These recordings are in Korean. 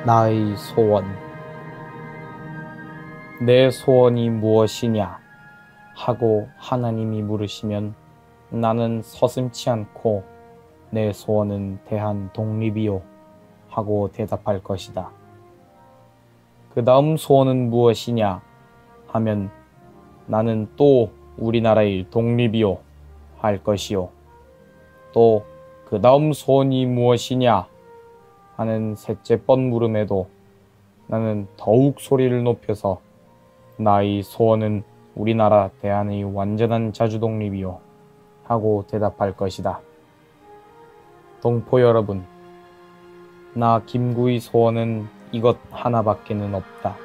나의 소원. 내 소원이 무엇이냐 하고 하나님이 물으시면 나는 서슴지 않고 내 소원은 대한 독립이요 하고 대답할 것이다. 그 다음 소원은 무엇이냐 하면 나는 또 우리나라의 독립이요 할 것이요. 또 그 다음 소원이 무엇이냐 하는 셋째 번 물음에도 나는 더욱 소리를 높여서 나의 소원은 우리나라 대한의 완전한 자주독립이요 하고 대답할 것이다. 동포 여러분, 나 김구의 소원은 이것 하나밖에는 없다.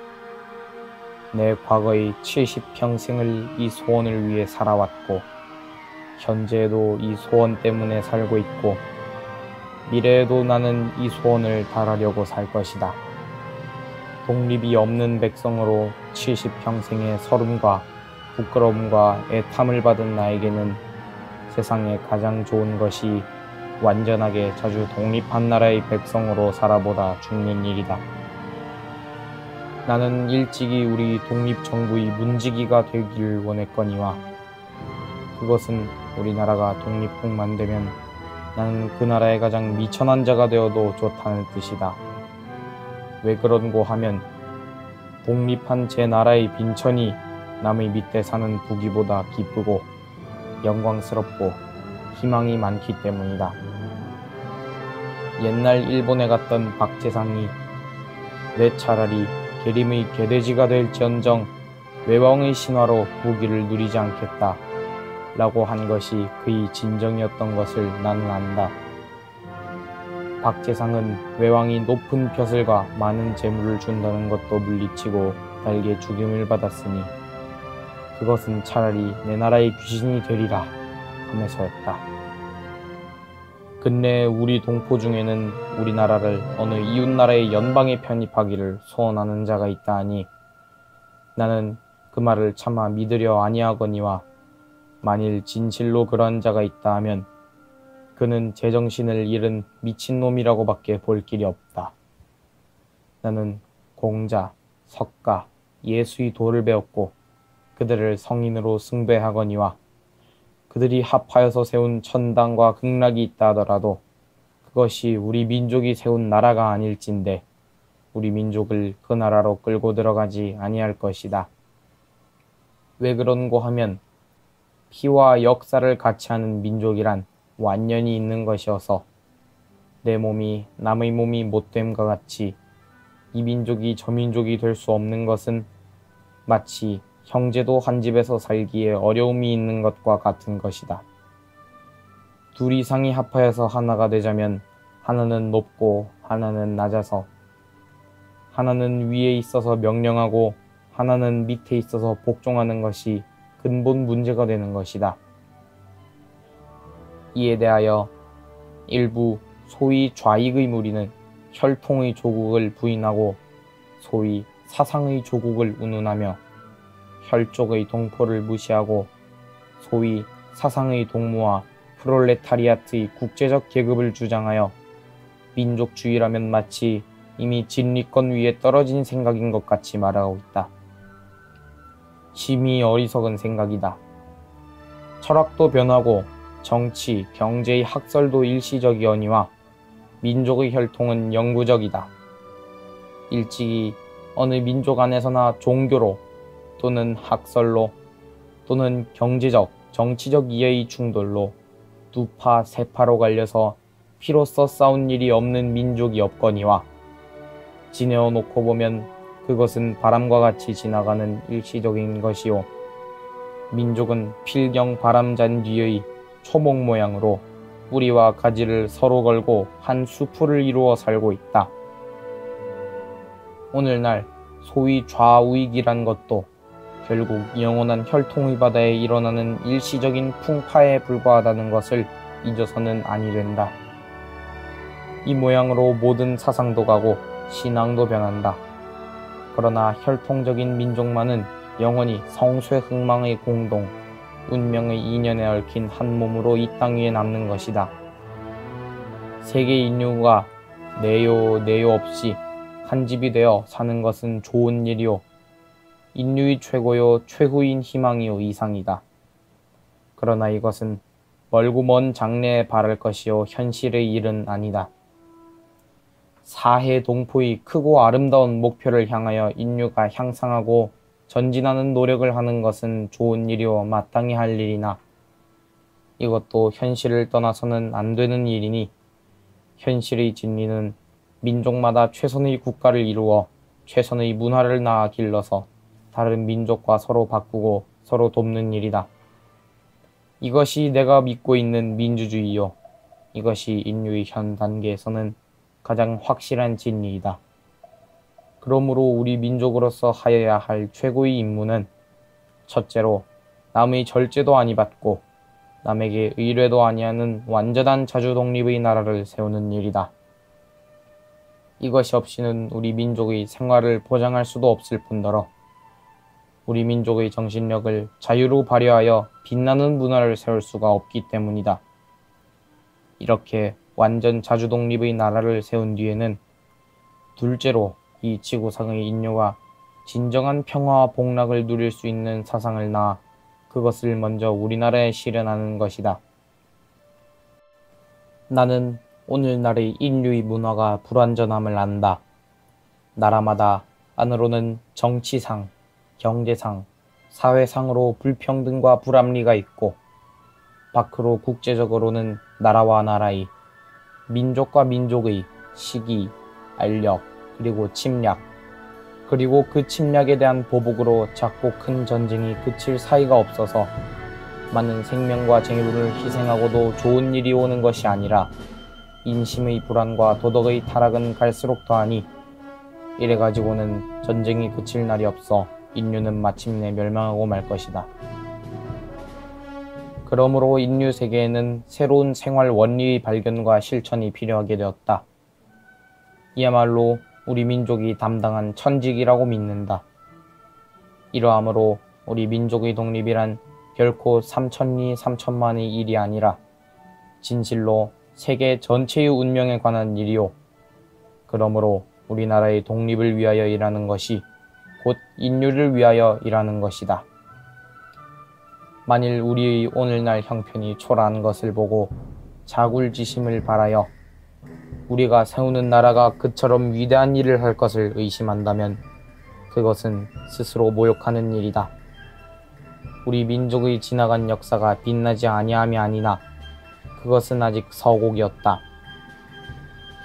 내 과거의 70평생을 이 소원을 위해 살아왔고 현재에도 이 소원 때문에 살고 있고 미래에도 나는 이 소원을 달하려고 살 것이다. 독립이 없는 백성으로 70평생의 서름과 부끄러움과 애탐을 받은 나에게는 세상에 가장 좋은 것이 완전하게 자주 독립한 나라의 백성으로 살아보다 죽는 일이다. 나는 일찍이 우리 독립정부의 문지기가 되기를 원했거니와 그것은 우리나라가 독립국만 되면 나는 그 나라의 가장 미천한 자가 되어도 좋다는 뜻이다. 왜 그런고 하면 독립한 제 나라의 빈천이 남의 밑에 사는 부귀보다 기쁘고 영광스럽고 희망이 많기 때문이다. 옛날 일본에 갔던 박재상이 내 차라리 계림의 개돼지가 될지언정 외왕의 신화로 부귀를 누리지 않겠다 라고 한 것이 그의 진정이었던 것을 나는 안다. 박재상은 외왕이 높은 벼슬과 많은 재물을 준다는 것도 물리치고 달게 죽임을 받았으니 그것은 차라리 내 나라의 귀신이 되리라 하면서였다. 근래 우리 동포 중에는 우리나라를 어느 이웃나라의 연방에 편입하기를 소원하는 자가 있다 하니 나는 그 말을 차마 믿으려 아니하거니와 만일 진실로 그런 자가 있다 하면 그는 제정신을 잃은 미친놈이라고밖에 볼 길이 없다. 나는 공자, 석가, 예수의 도를 배웠고 그들을 성인으로 숭배하거니와 그들이 합하여서 세운 천당과 극락이 있다 하더라도 그것이 우리 민족이 세운 나라가 아닐진데 우리 민족을 그 나라로 끌고 들어가지 아니할 것이다. 왜 그런고 하면 피와 역사를 같이 하는 민족이란 완연히 있는 것이어서 내 몸이 남의 몸이 못됨과 같이 이 민족이 저 민족이 될 수 없는 것은 마치 형제도 한 집에서 살기에 어려움이 있는 것과 같은 것이다. 둘 이상이 합하여서 하나가 되자면 하나는 높고 하나는 낮아서 하나는 위에 있어서 명령하고 하나는 밑에 있어서 복종하는 것이 근본 문제가 되는 것이다. 이에 대하여 일부 소위 좌익의 무리는 혈통의 조국을 부인하고 소위 사상의 조국을 운운하며 혈족의 동포를 무시하고 소위 사상의 동무와 프롤레타리아트의 국제적 계급을 주장하여 민족주의라면 마치 이미 진리권 위에 떨어진 생각인 것 같이 말하고 있다. 심히 어리석은 생각이다. 철학도 변하고 정치, 경제의 학설도 일시적이오니와 민족의 혈통은 영구적이다. 일찍이 어느 민족 안에서나 종교로 또는 학설로 또는 경제적, 정치적 이해의 충돌로 두 파, 세 파로 갈려서 피로써 싸운 일이 없는 민족이 없거니와 지내어 놓고 보면 그것은 바람과 같이 지나가는 일시적인 것이요 민족은 필경 바람잔 뒤의 초목 모양으로 뿌리와 가지를 서로 걸고 한 수풀을 이루어 살고 있다. 오늘날 소위 좌우익이란 것도 결국 영원한 혈통의 바다에 일어나는 일시적인 풍파에 불과하다는 것을 잊어서는 아니 된다. 이 모양으로 모든 사상도 가고 신앙도 변한다. 그러나 혈통적인 민족만은 영원히 성쇠흥망의 공동, 운명의 인연에 얽힌 한 몸으로 이 땅 위에 남는 것이다. 세계 인류가 내요 없이 한 집이 되어 사는 것은 좋은 일이요. 인류의 최고요 최후인 희망이요 이상이다. 그러나 이것은 멀고 먼 장래에 바랄 것이요 현실의 일은 아니다. 사해 동포의 크고 아름다운 목표를 향하여 인류가 향상하고 전진하는 노력을 하는 것은 좋은 일이요 마땅히 할 일이나 이것도 현실을 떠나서는 안 되는 일이니 현실의 진리는 민족마다 최선의 국가를 이루어 최선의 문화를 낳아 길러서 다른 민족과 서로 바꾸고 서로 돕는 일이다. 이것이 내가 믿고 있는 민주주의요. 이것이 인류의 현 단계에서는 가장 확실한 진리이다. 그러므로 우리 민족으로서 하여야 할 최고의 임무는 첫째로 남의 절제도 아니 받고 남에게 의뢰도 아니하는 완전한 자주독립의 나라를 세우는 일이다. 이것이 없이는 우리 민족의 생활을 보장할 수도 없을 뿐더러 우리 민족의 정신력을 자유로 발휘하여 빛나는 문화를 세울 수가 없기 때문이다. 이렇게 완전 자주독립의 나라를 세운 뒤에는 둘째로 이 지구상의 인류가 진정한 평화와 복락을 누릴 수 있는 사상을 낳아 그것을 먼저 우리나라에 실현하는 것이다. 나는 오늘날의 인류의 문화가 불완전함을 안다. 나라마다 안으로는 정치상, 경제상, 사회상으로 불평등과 불합리가 있고 밖으로 국제적으로는 나라와 나라의, 민족과 민족의 시기, 알력, 그리고 침략, 그리고 그 침략에 대한 보복으로 작고 큰 전쟁이 그칠 사이가 없어서 많은 생명과 재물을 희생하고도 좋은 일이 오는 것이 아니라 인심의 불안과 도덕의 타락은 갈수록 더하니 이래가지고는 전쟁이 그칠 날이 없어 인류는 마침내 멸망하고 말 것이다. 그러므로 인류 세계에는 새로운 생활 원리의 발견과 실천이 필요하게 되었다. 이야말로 우리 민족이 담당한 천직이라고 믿는다. 이러하므로 우리 민족의 독립이란 결코 3천리 3천만의 일이 아니라 진실로 세계 전체의 운명에 관한 일이요. 그러므로 우리나라의 독립을 위하여 일하는 것이 곧 인류를 위하여 일하는 것이다. 만일 우리의 오늘날 형편이 초라한 것을 보고 자굴지심을 바라여 우리가 세우는 나라가 그처럼 위대한 일을 할 것을 의심한다면 그것은 스스로 모욕하는 일이다. 우리 민족의 지나간 역사가 빛나지 아니함이 아니나 그것은 아직 서곡이었다.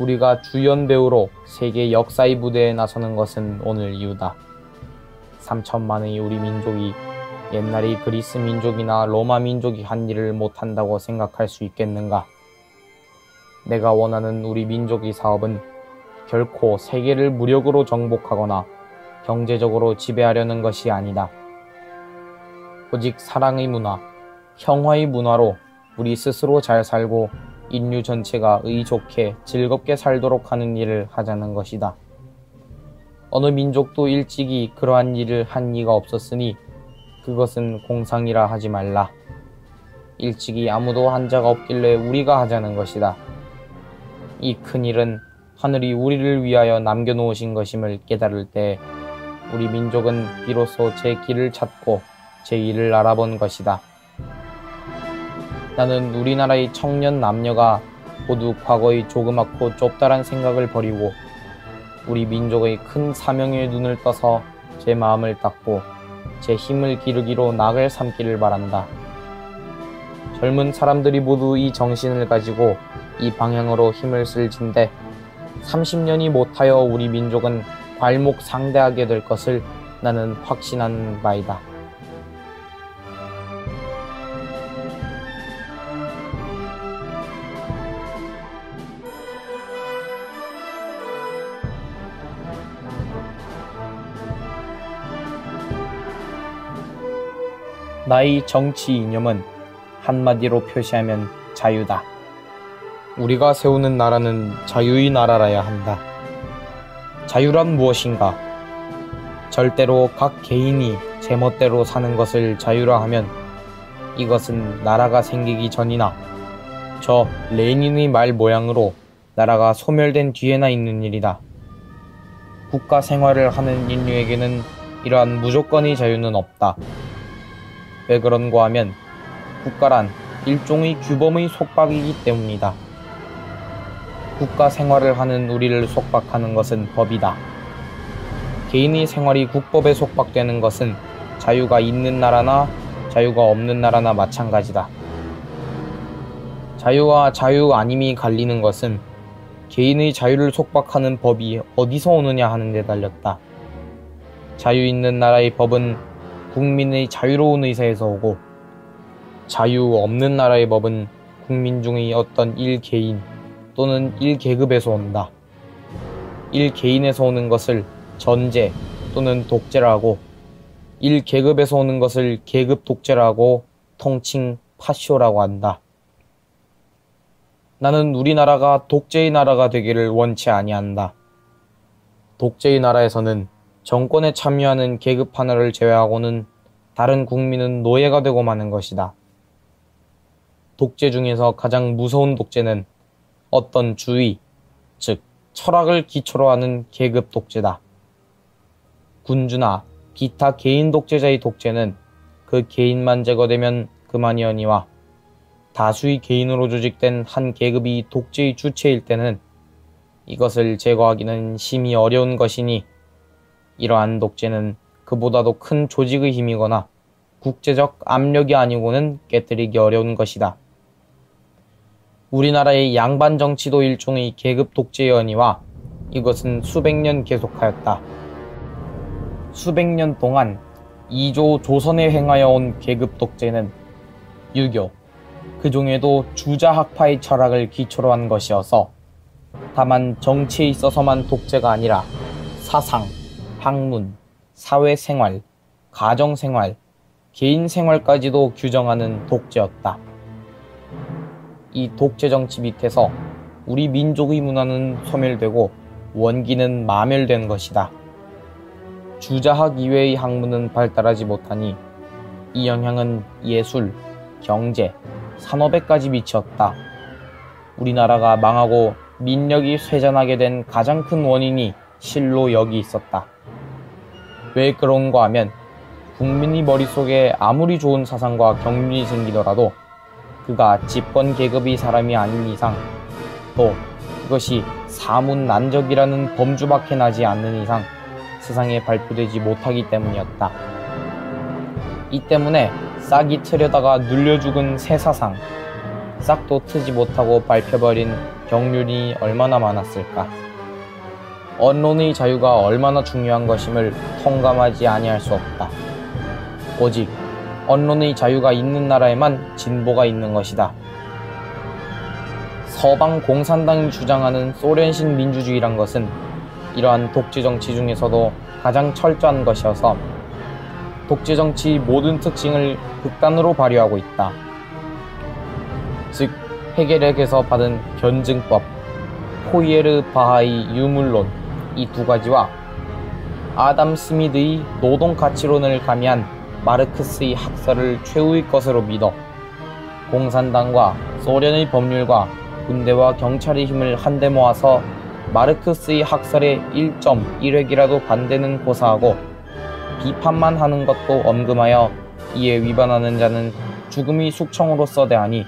우리가 주연 배우로 세계 역사의 무대에 나서는 것은 오늘 이유다. 3천만의 우리 민족이 옛날의 그리스 민족이나 로마 민족이 한 일을 못한다고 생각할 수 있겠는가? 내가 원하는 우리 민족의 사업은 결코 세계를 무력으로 정복하거나 경제적으로 지배하려는 것이 아니다. 오직 사랑의 문화, 평화의 문화로 우리 스스로 잘 살고 인류 전체가 의좋게 즐겁게 살도록 하는 일을 하자는 것이다. 어느 민족도 일찍이 그러한 일을 한 이가 없었으니 그것은 공상이라 하지 말라. 일찍이 아무도 한 자가 없길래 우리가 하자는 것이다. 이 큰일은 하늘이 우리를 위하여 남겨놓으신 것임을 깨달을 때 우리 민족은 비로소 제 길을 찾고 제 일을 알아본 것이다. 나는 우리나라의 청년 남녀가 모두 과거의 조그맣고 좁다란 생각을 버리고 우리 민족의 큰 사명에 눈을 떠서 제 마음을 닦고 제 힘을 기르기로 낙을 삼기를 바란다. 젊은 사람들이 모두 이 정신을 가지고 이 방향으로 힘을 쓸진대 30년이 못하여 우리 민족은 괄목상대하게 될 것을 나는 확신하는 바이다. 나의 정치 이념은 한마디로 표시하면 자유다. 우리가 세우는 나라는 자유의 나라라야 한다. 자유란 무엇인가? 절대로 각 개인이 제멋대로 사는 것을 자유라 하면 이것은 나라가 생기기 전이나 저 레닌의 말 모양으로 나라가 소멸된 뒤에나 있는 일이다. 국가 생활을 하는 인류에게는 이러한 무조건의 자유는 없다. 왜 그런가 하면 국가란 일종의 규범의 속박이기 때문이다. 국가 생활을 하는 우리를 속박하는 것은 법이다. 개인의 생활이 국법에 속박되는 것은 자유가 있는 나라나 자유가 없는 나라나 마찬가지다. 자유와 자유 아님이 갈리는 것은 개인의 자유를 속박하는 법이 어디서 오느냐 하는 데 달렸다. 자유 있는 나라의 법은 국민의 자유로운 의사에서 오고, 자유 없는 나라의 법은 국민 중의 어떤 일개인 또는 일계급에서 온다. 일개인에서 오는 것을 전제 또는 독재라고, 일계급에서 오는 것을 계급 독재라고 통칭 파쇼라고 한다. 나는 우리나라가 독재의 나라가 되기를 원치 아니한다. 독재의 나라에서는 정권에 참여하는 계급 하나를 제외하고는 다른 국민은 노예가 되고 마는 것이다. 독재 중에서 가장 무서운 독재는 어떤 주의, 즉 철학을 기초로 하는 계급 독재다. 군주나 기타 개인 독재자의 독재는 그 개인만 제거되면 그만이거니와, 다수의 개인으로 조직된 한 계급이 독재의 주체일 때는 이것을 제거하기는 심히 어려운 것이니, 이러한 독재는 그보다도 큰 조직의 힘이거나 국제적 압력이 아니고는 깨뜨리기 어려운 것이다. 우리나라의 양반 정치도 일종의 계급 독재여니와 이것은 수백 년 계속하였다. 수백 년 동안 2조 조선에 행하여 온 계급 독재는 유교, 그 중에도 주자학파의 철학을 기초로 한 것이어서 다만 정치에 있어서만 독재가 아니라 사상, 학문, 사회생활, 가정생활, 개인생활까지도 규정하는 독재였다. 이 독재 정치 밑에서 우리 민족의 문화는 소멸되고 원기는 마멸된 것이다. 주자학 이외의 학문은 발달하지 못하니 이 영향은 예술, 경제, 산업에까지 미쳤다. 우리나라가 망하고 민력이 쇠잔하게 된 가장 큰 원인이 실로 여기 있었다. 왜 그런가 하면 국민의 머릿속에 아무리 좋은 사상과 경륜이 생기더라도 그가 집권 계급의 사람이 아닌 이상, 또 그것이 사문난적이라는 범주밖에 나지 않는 이상 세상에 발표되지 못하기 때문이었다. 이 때문에 싹이 트려다가 눌려 죽은 새 사상, 싹도 트지 못하고 밟혀버린 경륜이 얼마나 많았을까. 언론의 자유가 얼마나 중요한 것임을 통감하지 아니할 수 없다. 오직 언론의 자유가 있는 나라에만 진보가 있는 것이다. 서방 공산당이 주장하는 소련식 민주주의란 것은 이러한 독재 정치 중에서도 가장 철저한 것이어서 독재 정치의 모든 특징을 극단으로 발휘하고 있다. 즉 헤겔에게서 받은 변증법, 포이에르 바하의 유물론, 이 두 가지와 아담 스미드의 노동가치론을 가미한 마르크스의 학설을 최후의 것으로 믿어 공산당과 소련의 법률과 군대와 경찰의 힘을 한데 모아서 마르크스의 학설에 1.1획이라도 반대는 고사하고 비판만 하는 것도 엄금하여 이에 위반하는 자는 죽음의 숙청으로서 대하니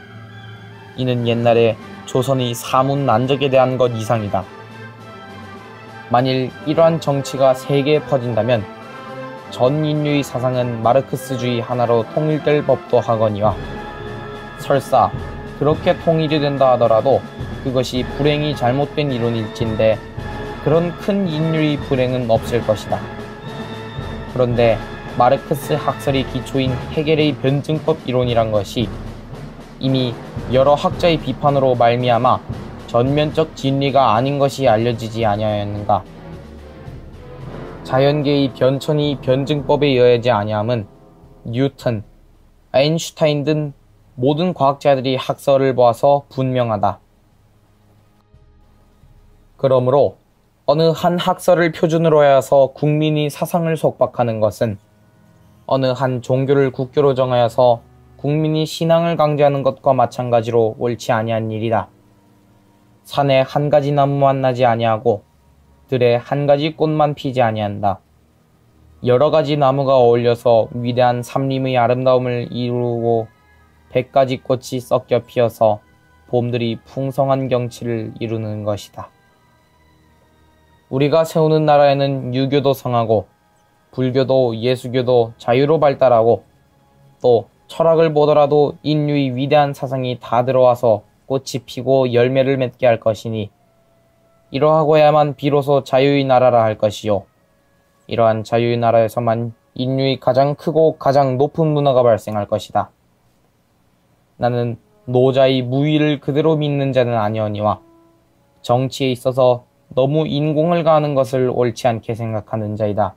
이는 옛날에 조선의 사문난적에 대한 것 이상이다. 만일 이러한 정치가 세계에 퍼진다면 전 인류의 사상은 마르크스주의 하나로 통일될 법도 하거니와, 설사 그렇게 통일이 된다 하더라도 그것이 불행이 잘못된 이론일진데 그런 큰 인류의 불행은 없을 것이다. 그런데 마르크스 학설의 기초인 헤겔의 변증법 이론이란 것이 이미 여러 학자의 비판으로 말미암아 전면적 진리가 아닌 것이 알려지지 아니하였는가. 자연계의 변천이 변증법에 의하지 아니함은 뉴턴, 아인슈타인 등 모든 과학자들이 학설을 보아서 분명하다. 그러므로 어느 한 학설을 표준으로 하여서 국민이 사상을 속박하는 것은 어느 한 종교를 국교로 정하여서 국민이 신앙을 강제하는 것과 마찬가지로 옳지 아니한 일이다. 산에 한 가지 나무만 나지 아니하고 들에 한 가지 꽃만 피지 아니한다. 여러 가지 나무가 어울려서 위대한 삼림의 아름다움을 이루고 100가지 꽃이 섞여 피어서 봄들이 풍성한 경치를 이루는 것이다. 우리가 세우는 나라에는 유교도 성하고 불교도 예수교도 자유로 발달하고 또 철학을 보더라도 인류의 위대한 사상이 다 들어와서 꽃이 피고 열매를 맺게 할 것이니 이러하고야만 비로소 자유의 나라라 할 것이요. 이러한 자유의 나라에서만 인류의 가장 크고 가장 높은 문화가 발생할 것이다. 나는 노자의 무위를 그대로 믿는 자는 아니오니와 정치에 있어서 너무 인공을 가하는 것을 옳지 않게 생각하는 자이다.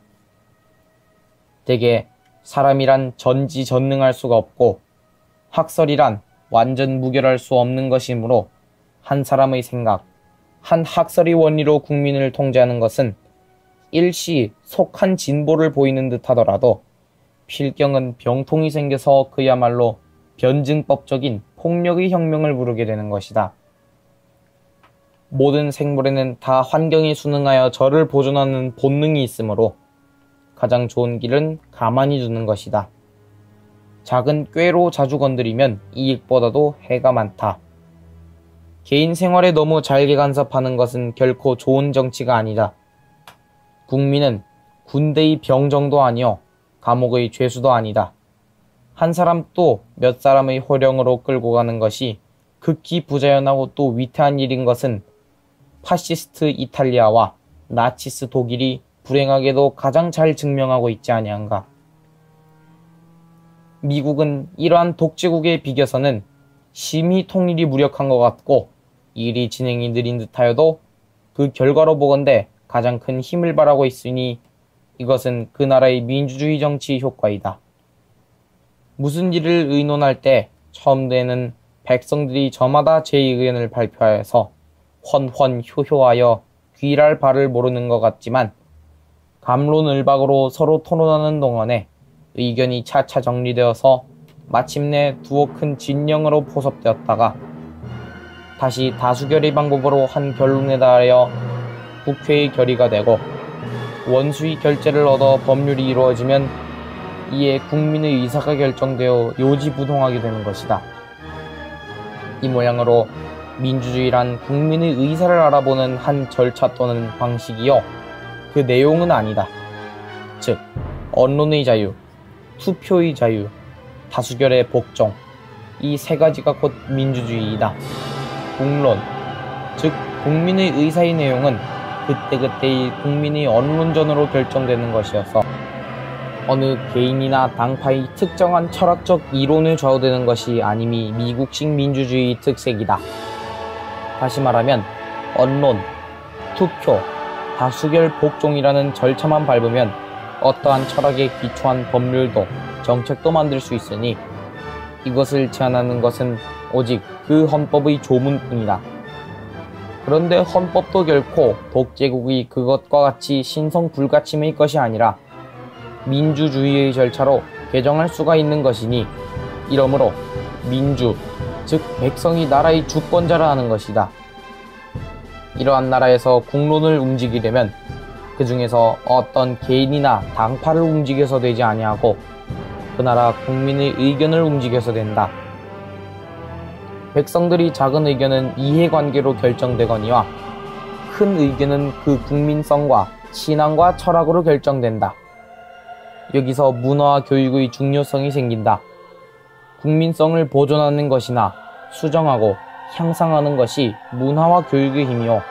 대개 사람이란 전지전능할 수가 없고 학설이란 완전 무결할 수 없는 것이므로 한 사람의 생각, 한 학설의 원리로 국민을 통제하는 것은 일시 속한 진보를 보이는 듯 하더라도 필경은 병통이 생겨서 그야말로 변증법적인 폭력의 혁명을 부르게 되는 것이다. 모든 생물에는 다 환경에 순응하여 저를 보존하는 본능이 있으므로 가장 좋은 길은 가만히 두는 것이다. 작은 꾀로 자주 건드리면 이익보다도 해가 많다. 개인 생활에 너무 잘게 간섭하는 것은 결코 좋은 정치가 아니다. 국민은 군대의 병정도 아니요 감옥의 죄수도 아니다. 한 사람 또 몇 사람의 호령으로 끌고 가는 것이 극히 부자연하고 또 위태한 일인 것은 파시스트 이탈리아와 나치스 독일이 불행하게도 가장 잘 증명하고 있지 아니한가. 미국은 이러한 독재국에 비겨서는 심히 통일이 무력한 것 같고 일이 진행이 느린 듯하여도 그 결과로 보건대 가장 큰 힘을 발하고 있으니 이것은 그 나라의 민주주의 정치의 효과이다. 무슨 일을 의논할 때 처음에는 백성들이 저마다 제 의견을 발표하여서 헌헌효효하여 귀랄 바를 모르는 것 같지만 감론을박으로 서로 토론하는 동안에 의견이 차차 정리되어서 마침내 두어 큰 진영으로 포섭되었다가 다시 다수결의 방법으로 한 결론에 달하여 국회의 결의가 되고 원수의 결재를 얻어 법률이 이루어지면 이에 국민의 의사가 결정되어 요지부동하게 되는 것이다. 이 모양으로 민주주의란 국민의 의사를 알아보는 한 절차 또는 방식이요. 그 내용은 아니다. 즉, 언론의 자유, 투표의 자유, 다수결의 복종, 이 세 가지가 곧 민주주의이다. 국론, 즉 국민의 의사의 내용은 그때그때의 국민의 언론전으로 결정되는 것이어서 어느 개인이나 당파의 특정한 철학적 이론에 좌우되는 것이 아님이 미국식 민주주의의 특색이다. 다시 말하면 언론, 투표, 다수결 복종이라는 절차만 밟으면 어떠한 철학에 기초한 법률도 정책도 만들 수 있으니 이것을 제한하는 것은 오직 그 헌법의 조문뿐이다. 그런데 헌법도 결코 독재국의 그것과 같이 신성 불가침의 것이 아니라 민주주의의 절차로 개정할 수가 있는 것이니 이러므로 민주, 즉 백성이 나라의 주권자라 하는 것이다. 이러한 나라에서 국론을 움직이려면 그 중에서 어떤 개인이나 당파를 움직여서 되지 아니하고 그 나라 국민의 의견을 움직여서 된다. 백성들이 작은 의견은 이해관계로 결정되거니와 큰 의견은 그 국민성과 신앙과 철학으로 결정된다. 여기서 문화와 교육의 중요성이 생긴다. 국민성을 보존하는 것이나 수정하고 향상하는 것이 문화와 교육의 힘이요.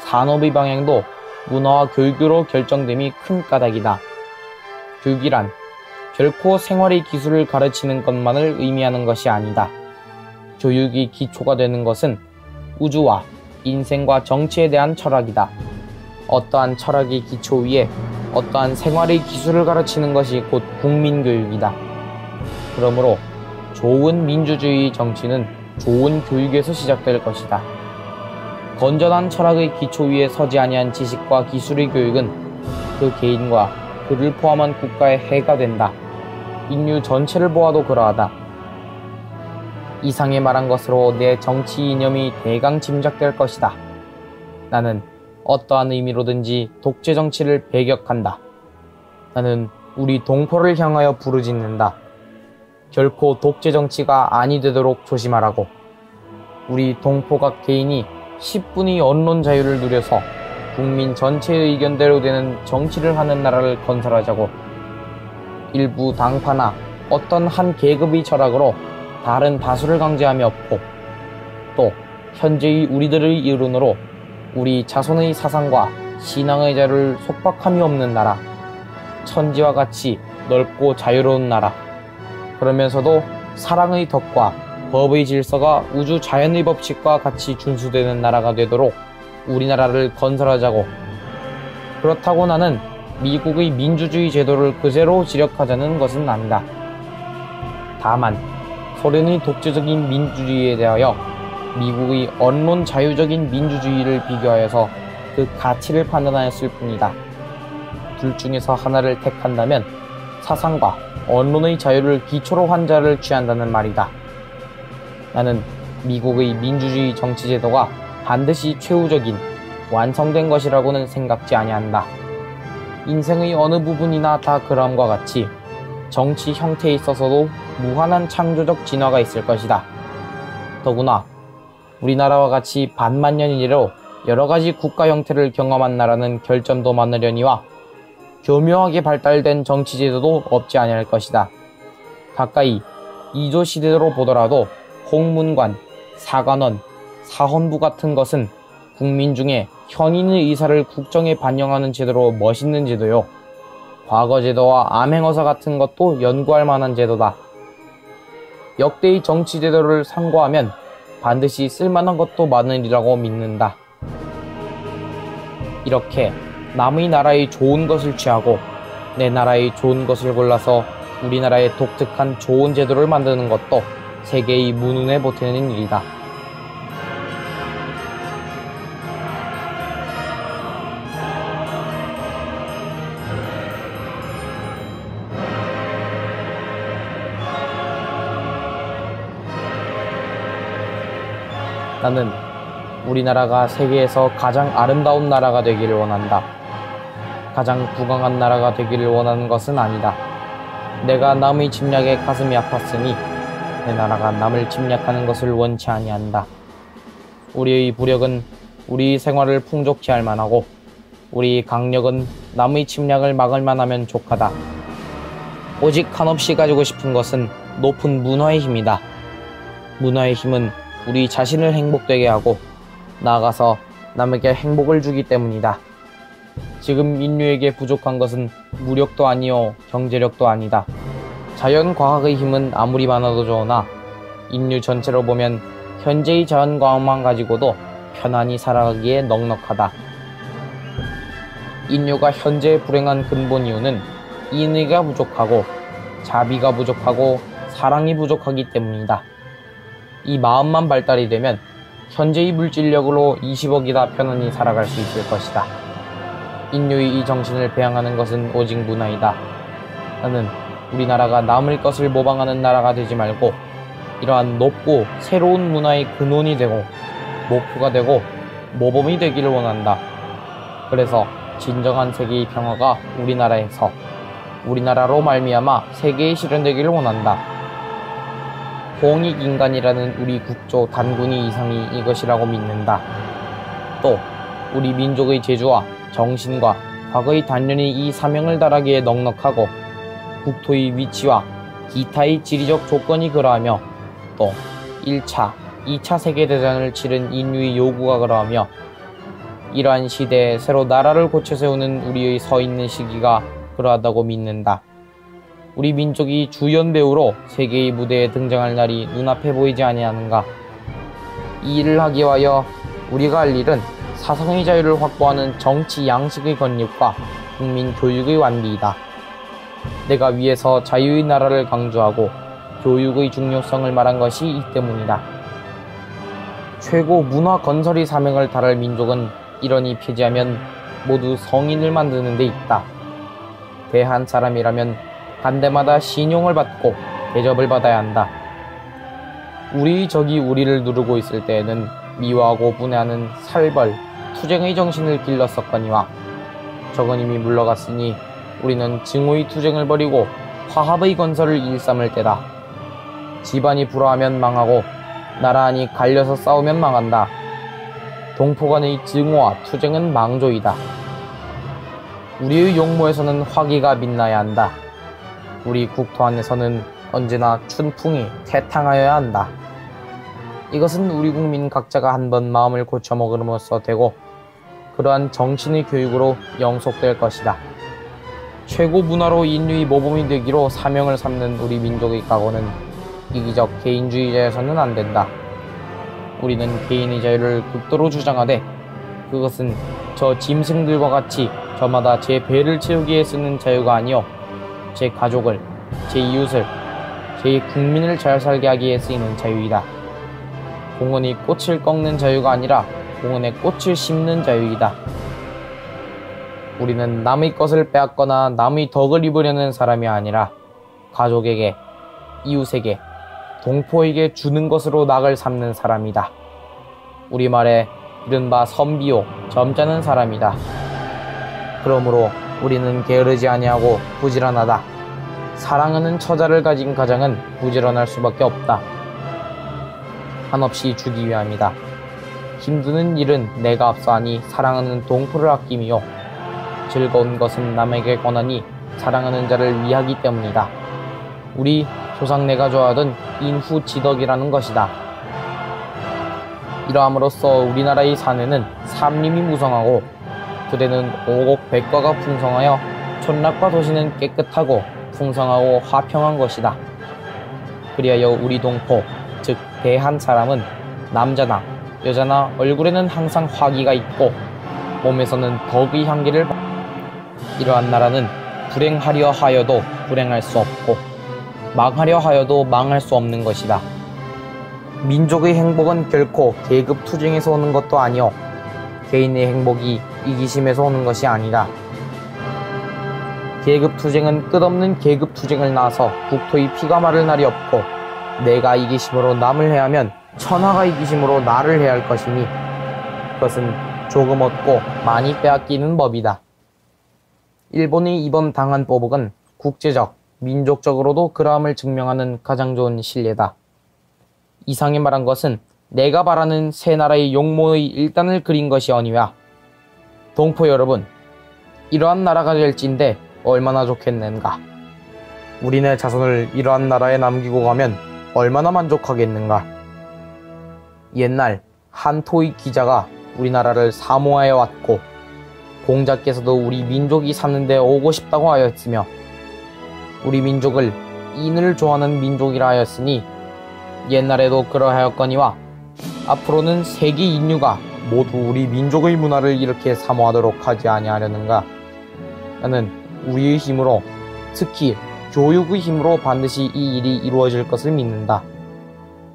산업의 방향도 문화와 교육으로 결정됨이 큰 까닭이다. 교육이란 결코 생활의 기술을 가르치는 것만을 의미하는 것이 아니다. 교육이 기초가 되는 것은 우주와 인생과 정치에 대한 철학이다. 어떠한 철학의 기초 위에 어떠한 생활의 기술을 가르치는 것이 곧 국민교육이다. 그러므로 좋은 민주주의 정치는 좋은 교육에서 시작될 것이다. 건전한 철학의 기초 위에 서지 아니한 지식과 기술의 교육은 그 개인과 그를 포함한 국가의 해가 된다. 인류 전체를 보아도 그러하다. 이상에 말한 것으로 내 정치 이념이 대강 짐작될 것이다. 나는 어떠한 의미로든지 독재 정치를 배격한다. 나는 우리 동포를 향하여 부르짖는다. 결코 독재 정치가 아니 되도록 조심하라고. 우리 동포각 개인이 10분의 언론 자유를 누려서 국민 전체의 의견대로 되는 정치를 하는 나라를 건설하자고. 일부 당파나 어떤 한 계급의 철학으로 다른 다수를 강제함이 없고, 또 현재의 우리들의 이론으로 우리 자손의 사상과 신앙의 자유를 속박함이 없는 나라, 천지와 같이 넓고 자유로운 나라, 그러면서도 사랑의 덕과 법의 질서가 우주 자연의 법칙과 같이 준수되는 나라가 되도록 우리나라를 건설하자고. 그렇다고 나는 미국의 민주주의 제도를 그대로 지력하자는 것은 아니다. 다만 소련의 독재적인 민주주의에 대하여 미국의 언론 자유적인 민주주의를 비교하여서 그 가치를 판단하였을 뿐이다. 둘 중에서 하나를 택한다면 사상과 언론의 자유를 기초로 한 자를 취한다는 말이다. 나는 미국의 민주주의 정치제도가 반드시 최우적인 완성된 것이라고는 생각지 아니한다. 인생의 어느 부분이나 다 그럼과 같이 정치 형태에 있어서도 무한한 창조적 진화가 있을 것이다. 더구나 우리나라와 같이 반만년 이내로 여러가지 국가 형태를 경험한 나라는 결점도 많으려니와 교묘하게 발달된 정치제도도 없지 아니할 것이다. 가까이 이조 시대로 보더라도 홍문관, 사관원, 사헌부 같은 것은 국민 중에 현인의 의사를 국정에 반영하는 제도로 멋있는 제도요. 과거 제도와 암행어사 같은 것도 연구할 만한 제도다. 역대의 정치 제도를 상고하면 반드시 쓸만한 것도 많으리라고 믿는다. 이렇게 남의 나라의 좋은 것을 취하고 내 나라의 좋은 것을 골라서 우리나라의 독특한 좋은 제도를 만드는 것도 세계의 문운에 보태는 일이다. 나는 우리나라가 세계에서 가장 아름다운 나라가 되기를 원한다. 가장 부강한 나라가 되기를 원하는 것은 아니다. 내가 남의 침략에 가슴이 아팠으니 내 나라가 남을 침략하는 것을 원치 아니한다. 우리의 부력은 우리 생활을 풍족히 할 만하고 우리 강력은 남의 침략을 막을 만하면 족하다. 오직 한없이 가지고 싶은 것은 높은 문화의 힘이다. 문화의 힘은 우리 자신을 행복되게 하고 나아가서 남에게 행복을 주기 때문이다. 지금 인류에게 부족한 것은 무력도 아니요 경제력도 아니다. 자연과학의 힘은 아무리 많아도 좋으나 인류 전체로 보면 현재의 자연과학만 가지고도 편안히 살아가기에 넉넉하다. 인류가 현재 불행한 근본 이유는 인의가 부족하고 자비가 부족하고 사랑이 부족하기 때문이다. 이 마음만 발달이 되면 현재의 물질력으로 20억이다 편안히 살아갈 수 있을 것이다. 인류의 이 정신을 배양하는 것은 오직 문화이다. 나는 우리나라가 남의 것을 모방하는 나라가 되지 말고 이러한 높고 새로운 문화의 근원이 되고 목표가 되고 모범이 되기를 원한다. 그래서 진정한 세계의 평화가 우리나라에서 우리나라로 말미암아 세계에 실현되기를 원한다. 홍익인간이라는 우리 국조 단군이 이상이 이것이라고 믿는다. 또 우리 민족의 재주와 정신과 과거의 단련이 이 사명을 달하기에 넉넉하고 국토의 위치와 기타의 지리적 조건이 그러하며 또 1차, 2차 세계대전을 치른 인류의 요구가 그러하며 이러한 시대에 새로 나라를 고쳐 세우는 우리의 서 있는 시기가 그러하다고 믿는다. 우리 민족이 주연 배우로 세계의 무대에 등장할 날이 눈앞에 보이지 아니하는가. 이 일을 하기 위하여 우리가 할 일은 사상의 자유를 확보하는 정치 양식의 건립과 국민 교육의 완비이다. 내가 위에서 자유의 나라를 강조하고 교육의 중요성을 말한 것이 이 때문이다. 최고 문화 건설의 사명을 다할 민족은 이러니 폐지하면 모두 성인을 만드는 데 있다. 대한 사람이라면 간대마다 신용을 받고 대접을 받아야 한다. 우리 적이 우리를 누르고 있을 때에는 미워하고 분해하는 살벌, 투쟁의 정신을 길렀었거니와 적은 이미 물러갔으니 우리는 증오의 투쟁을 벌이고 화합의 건설을 일삼을 때다. 집안이 불화하면 망하고 나라 안이 갈려서 싸우면 망한다. 동포 간의 증오와 투쟁은 망조이다. 우리의 용모에서는 화기가 빛나야 한다. 우리 국토 안에서는 언제나 춘풍이 태탕하여야 한다. 이것은 우리 국민 각자가 한번 마음을 고쳐먹음으로써 되고 그러한 정신의 교육으로 영속될 것이다. 최고 문화로 인류의 모범이 되기로 사명을 삼는 우리 민족의 각오는 이기적 개인주의자여서는 안 된다. 우리는 개인의 자유를 극도로 주장하되 그것은 저 짐승들과 같이 저마다 제 배를 채우기에 쓰는 자유가 아니요 제 가족을, 제 이웃을, 제 국민을 잘 살게 하기에 쓰이는 자유이다. 공원이 꽃을 꺾는 자유가 아니라 공원에 꽃을 심는 자유이다. 우리는 남의 것을 빼앗거나 남의 덕을 입으려는 사람이 아니라 가족에게, 이웃에게, 동포에게 주는 것으로 낙을 삼는 사람이다. 우리말에 이른바 선비요, 점잖은 사람이다. 그러므로 우리는 게으르지 아니하고 부지런하다. 사랑하는 처자를 가진 가장은 부지런할 수밖에 없다. 한없이 주기 위함이다. 힘드는 일은 내가 앞서하니 사랑하는 동포를 아낌이요 즐거운 것은 남에게 권하니 사랑하는 자를 위하기 때문이다. 우리 조상네가 좋아하던 인후지덕이라는 것이다. 이러함으로써 우리나라의 사내는 산림이 무성하고 부대는 오곡백과가 풍성하여 촌락과 도시는 깨끗하고 풍성하고 화평한 것이다. 그리하여 우리 동포, 즉 대한 사람은 남자나 여자나 얼굴에는 항상 화기가 있고 몸에서는 덕의 향기를 이러한 나라는 불행하려 하여도 불행할 수 없고 망하려 하여도 망할 수 없는 것이다. 민족의 행복은 결코 계급 투쟁에서 오는 것도 아니오 개인의 행복이 이기심에서 오는 것이 아니다. 계급 투쟁은 끝없는 계급 투쟁을 낳아서 국토의 피가 마를 날이 없고 내가 이기심으로 남을 해하면 천하가 이기심으로 나를 해할 것이니 그것은 조금 얻고 많이 빼앗기는 법이다. 일본이 이번 당한 보복은 국제적, 민족적으로도 그러함을 증명하는 가장 좋은 실례다. 이상에 말한 것은 내가 바라는 새 나라의 용모의 일단을 그린 것이 아니와 동포 여러분, 이러한 나라가 될진데 얼마나 좋겠는가. 우리네 자손을 이러한 나라에 남기고 가면 얼마나 만족하겠는가. 옛날 한토의 기자가 우리나라를 사모하여 왔고 공자께서도 우리 민족이 사는데 오고 싶다고 하였으며 우리 민족을 인을 좋아하는 민족이라 하였으니 옛날에도 그러하였거니와 앞으로는 세계 인류가 모두 우리 민족의 문화를 이렇게 사모하도록 하지 아니하려는가. 나는 우리의 힘으로, 특히 교육의 힘으로 반드시 이 일이 이루어질 것을 믿는다.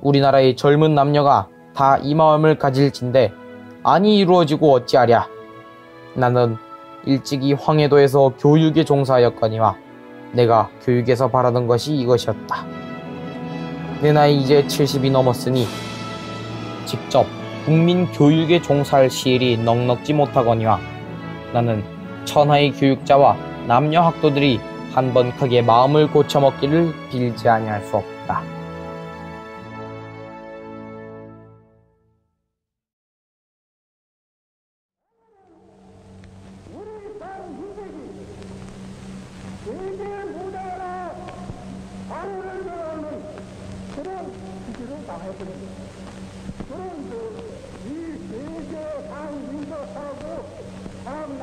우리나라의 젊은 남녀가 다 이 마음을 가질진데 아니 이루어지고 어찌하랴. 나는 일찍이 황해도에서 교육에 종사하였거니와 내가 교육에서 바라던 것이 이것이었다. 내 나이 이제 70이 넘었으니 직접 국민 교육에 종사할 시일이 넉넉지 못하거니와 나는 천하의 교육자와 남녀 학도들이 한번 크게 마음을 고쳐먹기를 빌지 아니할 수 없다.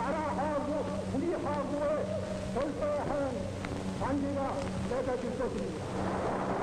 나라하고 우리하고의 절대한 관계가 맺어질 것입니다.